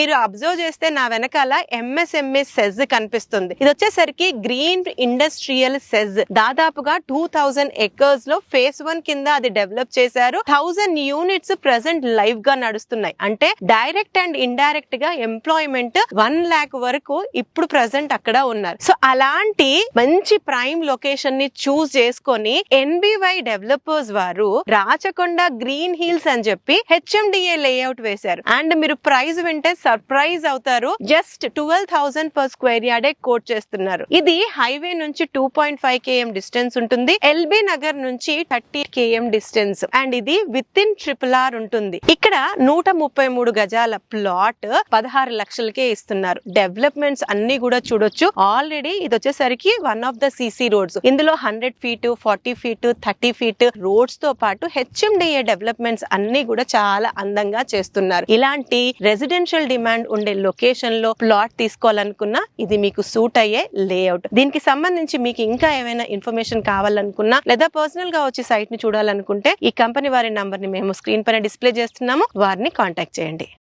మీరు అబ్జర్వ్ చేస్తే నా వెనకాల MSME సెజ్ కనిపిస్తుంది. ఇది వచ్చేసరికి గ్రీన్ ఇండస్ట్రియల్ సెజ్. దాదాపుగా 2000 acres లో phase 1 కింద అది డెవలప్ చేశారు. 1000 యూనిట్స్ ప్రెసెంట్ లైవ్ గా నడుస్తున్నాయి. అంటే డైరెక్ట్ అండ్ ఇండైరెక్ట్ గా ఎంప్లాయ్మెంట్ 1 lakh వరకు ఇప్పుడు ప్రెసెంట్ అక్కడ ఉన్నారు. సో అలాంటి మంచి ప్రైమ్ లొకేషన్ ని చూస్ చేసుకొని NBY డెవలపర్స్ వారు రాచకొండ గ్రీన్ హిల్స్ అని చెప్పి HMDA లేఅవుట్ వేశారు. అండ్ మీరు ప్రైస్ వింటే సర్ప్రైజ్ అవుతారు. Just 12,000 per square yard quote చేస్తున్నారు. ఇది హైవే నుంచి 2.5 km డిస్టెన్స్ ఉంటుంది. LB నగర్ నుంచి 30 km డిస్టెన్స్. అండ్ ఇది విత్ ఇన్ RRR ఉంటుంది. ఇక్కడ 133 గజాల ప్లాట్ 16 లక్షలకే ఇస్తున్నారు. డెవలప్మెంట్స్ అన్ని కూడా చూడొచ్చు. ఆల్రెడీ ఇది వచ్చేసరికి one of the CC roads. ఇందులో 100 feet 40 feet 30 feet రోడ్స్ తో పాటు HMDA డెవలప్మెంట్స్ అన్ని కూడా చాలా అందంగా చేస్తున్నారు. ఇలాంటి రెసిడెన్షియల్ డిమాండ్ ఉండే లొకేషన్ లో ప్లాట్ తీసుకోవాలనుకున్నా ఇది మీకు సూట్ అయ్యే లేఅవుట్. దీనికి సంబంధించి మీకు ఇంకా ఏమైనా ఇన్ఫర్మేషన్ కావాలనుకున్నా లేదా పర్సనల్ గా వచ్చి సైట్ ని చూడాలనుకుంటే ఈ కంపెనీ వారి నంబర్ ని మేము స్క్రీన్ పైన డిస్ప్లే చేస్తున్నాము. వారిని కాంటాక్ట్ చేయండి.